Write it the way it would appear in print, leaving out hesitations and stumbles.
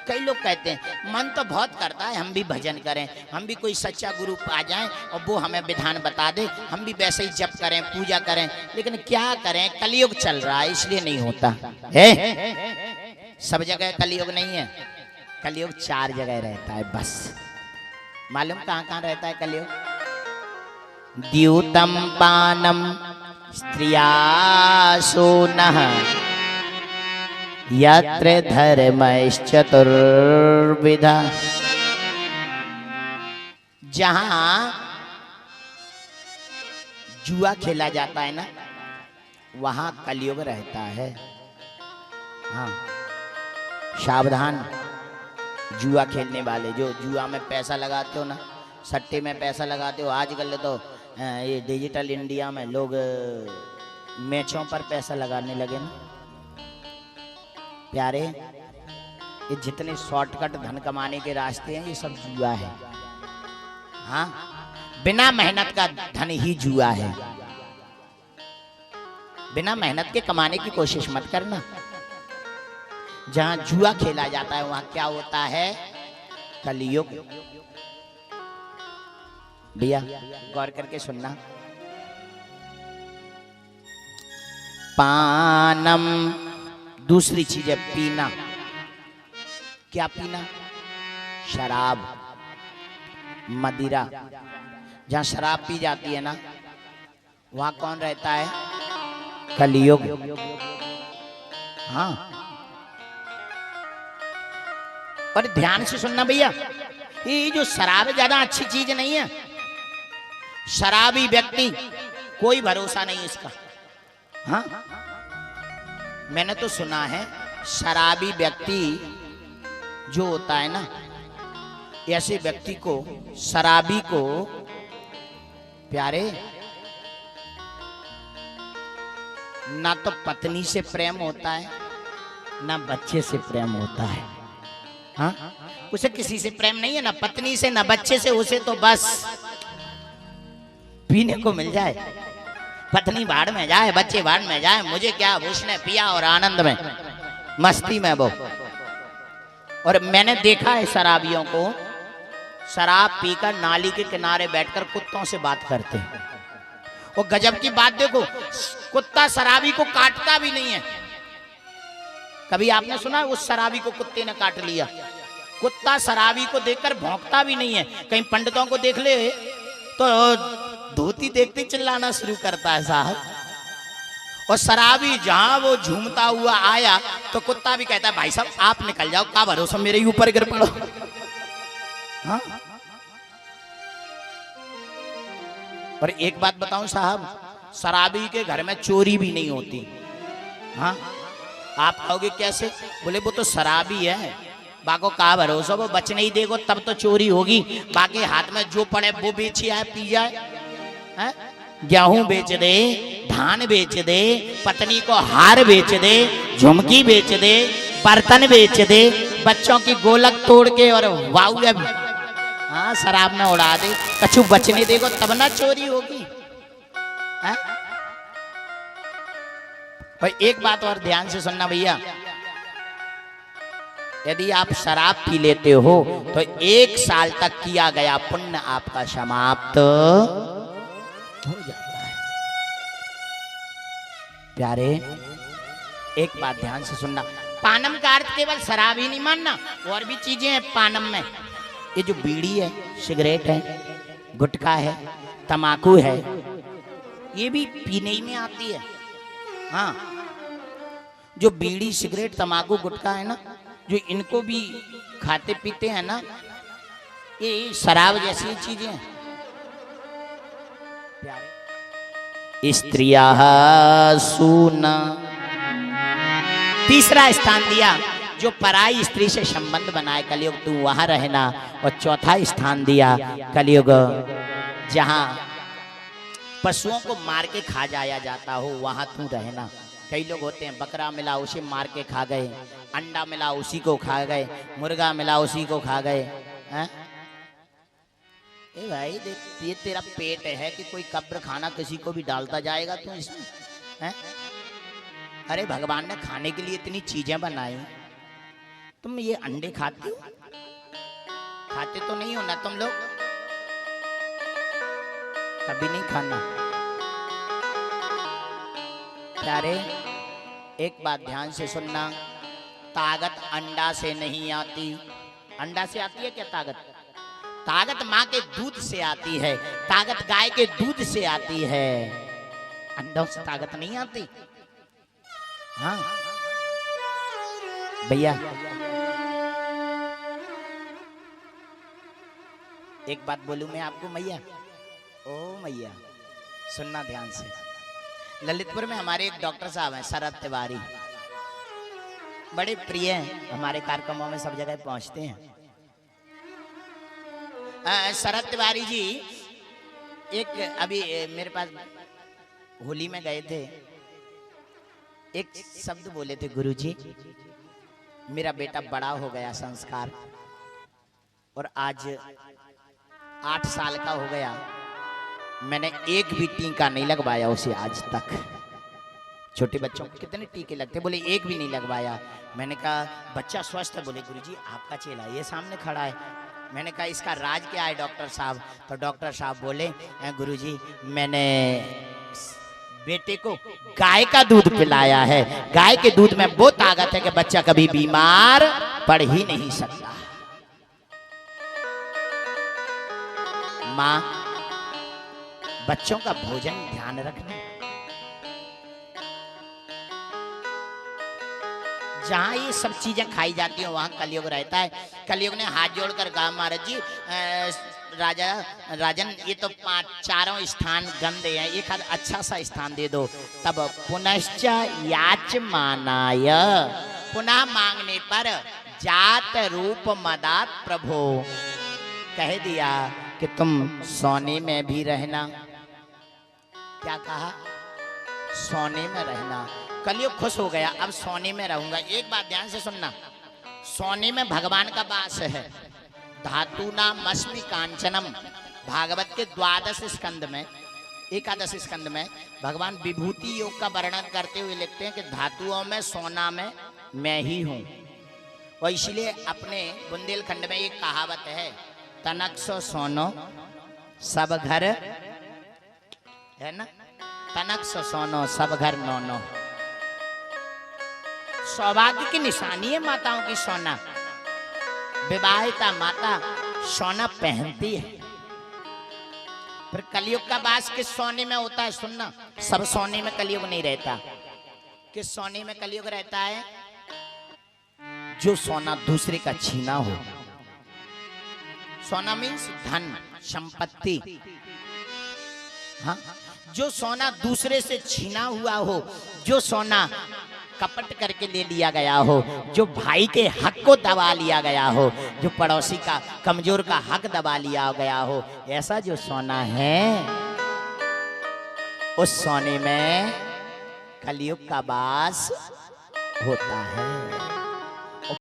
कई लोग कहते हैं मन तो बहुत करता है हम भी भजन करें, हम भी कोई सच्चा गुरु आ जाए और वो हमें विधान बता दे, हम भी वैसे ही जप करें पूजा करें, लेकिन क्या करें कलयुग चल रहा है इसलिए नहीं होता है। सब जगह कलयुग नहीं है, कलयुग 4 जगह रहता है बस। मालूम कहाँ कहाँ रहता है कलयुग? द्यूतम पानम स्त्रियासूनः यत्र धर्मश्चतुर्विधा। जहां जुआ खेला जाता है ना वहां कलयुग रहता है। हाँ सावधान, जुआ खेलने वाले जो जुआ में पैसा लगाते हो ना, सट्टे में पैसा लगाते हो। आजकल तो ये डिजिटल इंडिया में लोग मैचों पर पैसा लगाने लगे ना। प्यारे, ये जितने शॉर्टकट धन कमाने के रास्ते हैं ये सब जुआ है। हाँ बिना मेहनत का धन ही जुआ है। बिना मेहनत के कमाने की कोशिश मत करना। जहां जुआ खेला जाता है वहां क्या होता है? कलयुग। भैया गौर करके सुनना। पानम दूसरी चीज है पीना। क्या पीना? शराब, मदिरा। जहां शराब पी जाती है ना वहां कौन रहता है? कलयुग। हाँ और ध्यान से सुनना भैया, ये जो शराब है ज्यादा अच्छी चीज नहीं है। शराबी व्यक्ति कोई भरोसा नहीं इसका। हाँ मैंने तो सुना है शराबी व्यक्ति जो होता है ना, ऐसे व्यक्ति को, शराबी को प्यारे ना तो पत्नी से प्रेम होता है ना बच्चे से प्रेम होता है। हाँ उसे किसी से प्रेम नहीं है, ना पत्नी से ना बच्चे से। उसे तो बस पीने को मिल जाए, पत्नी बाढ़ में जाए बच्चे बाढ़ में जाए, मुझे क्या, उसने पिया और आनंद में मस्ती में वो। और मैंने देखा है शराबियों को शराब पीकर नाली के किनारे बैठकर कुत्तों से बात करते हैं। और गजब की बात देखो, कुत्ता शराबी को काटता भी नहीं है। कभी आपने सुना उस शराबी को कुत्ते ने काट लिया? कुत्ता शराबी को देखकर भौंकता भी नहीं है। कहीं पंडितों को देख ले तो धोती देखते चिल्लाना शुरू करता है साहब। और शराबी जहां वो झूमता हुआ आया तो कुत्ता भी कहता है भाई साहब आप निकल जाओ, का भरोसा मेरे ही ऊपर गिर पड़ो। हाँ? और एक बात बताऊं साहब, शराबी के घर में चोरी भी नहीं होती। हाँ आप कहोगे कैसे? बोले वो तो शराबी है, बाको का भरोसा, वो बच नहीं देगो तब तो चोरी होगी। बाकी हाथ में जो पड़े वो बेची आए पी जाए। गेहूं बेच दे, धान बेच दे, पत्नी को हार बेच दे, झुमकी बेच दे, बर्तन बेच दे, बच्चों की गोलक तोड़ के और वाऊ हाँ शराब में उड़ा दे, कछु बचने देगो तब ना चोरी होगी। भाई एक बात और ध्यान से सुनना भैया, यदि आप शराब पी लेते हो तो 1 साल तक किया गया पुण्य आपका समाप्त हो जाता है। प्यारे एक बात ध्यान से सुनना, पानम का अर्थ केवल शराब ही नहीं मानना, और भी चीजें हैं पानम में। ये जो बीड़ी है, सिगरेट है, गुटखा है, तमाकू है, ये भी पीने ही में आती है। हाँ जो बीड़ी सिगरेट तमाकू गुटखा है ना, जो इनको भी खाते पीते हैं ना, ये शराब जैसी चीजें हैं। स्त्रियाः सूना। तीसरा स्थान दिया जो पराई स्त्री से संबंध बनाए कलयुग तू वहां रहना। और चौथा स्थान दिया कलयुग जहां पशुओं को मार के खा जाया जाता हो वहां तू रहना। कई लोग होते हैं बकरा मिला उसे मार के खा गए, अंडा मिला उसी को खा गए, मुर्गा मिला उसी को खा गए। हैं? ए भाई देख ये तेरा पेट है कि कोई कब्र खाना किसी को भी डालता जाएगा तू इसमें? हैं? अरे भगवान ने खाने के लिए इतनी चीजें बनाई, तुम ये अंडे खाते हो? खाते तो नहीं हो ना तुम लोग? कभी नहीं खाना। प्यारे, एक बात ध्यान से सुनना, ताकत अंडा से नहीं आती। अंडा से आती है क्या ताकत? ताकत माँ के दूध से आती है, ताकत गाय के दूध से आती है। अंडों से ताकत नहीं आती। हाँ भैया, एक बात बोलूं मैं आपको मैया, ओ मैया सुनना ध्यान से। ललितपुर में हमारे एक डॉक्टर साहब हैं, शरद तिवारी, बड़े प्रिय हैं, हमारे कार्यक्रमों में सब जगह पहुंचते हैं। शरद तिवारी जी एक अभी मेरे पास होली में गए थे, एक शब्द बोले थे, गुरुजी मेरा बेटा बड़ा हो गया संस्कार, और आज 8 साल का हो गया, मैंने एक भी टीका नहीं लगवाया उसे आज तक। छोटे बच्चों को कितने टीके लगते, बोले एक भी नहीं लगवाया। मैंने कहा बच्चा स्वस्थ है? बोले गुरुजी आपका चेला ये सामने खड़ा है। मैंने कहा इसका राज क्या है डॉक्टर साहब? तो डॉक्टर साहब बोले गुरुजी मैंने बेटे को गाय का दूध पिलाया है, गाय के दूध में वो ताकत है कि बच्चा कभी बीमार पड़ ही नहीं सकता। माँ, बच्चों का भोजन ध्यान रखना। जहां ये सब चीजें खाई जाती हैं वहां कलयुग रहता है। कलयुग ने हाथ जोड़कर कहा महाराज जी राजन ये तो 4 स्थान गंदे हैं, एक अच्छा सा स्थान दे दो। तब पुनश्च याचमानाय, पुनः मांगने पर जात रूप मदात प्रभो, कह दिया कि तुम सोने में भी रहना। क्या कहा? सोने में रहना। कलयुग खुश हो गया, अब सोने में रहूंगा। एक बात ध्यान से सुनना, सोने में भगवान का वास है। धातु नाम मस्मि कांचनम, भागवत के 12 स्कंद में, 11 स्कंद में भगवान विभूति योग का वर्णन करते हुए लिखते हैं कि धातुओं में सोना में मैं ही हूं। और इसलिए अपने बुंदेलखंड में एक कहावत है, तनक सो सोनो सब घर, है ना, तनक सो सोनो सब घर नौनो। सौभाग्य की निशानी है माताओं की सोना। विवाहिता माता सोना पहनती है। फिर कलयुग का वास किस सोने में होता है? सुनना, सब सोने में कलयुग नहीं रहता। किस सोने में कलयुग रहता है? जो सोना दूसरे का छीना हो। सोना मीन्स धन संपत्ति। हाँ, जो सोना दूसरे से छीना हुआ हो, जो सोना कपट करके ले लिया गया हो, जो भाई के हक को दबा लिया गया हो, जो पड़ोसी का कमजोर का हक दबा लिया गया हो, ऐसा जो सोना है उस सोने में कलयुग का वास होता है।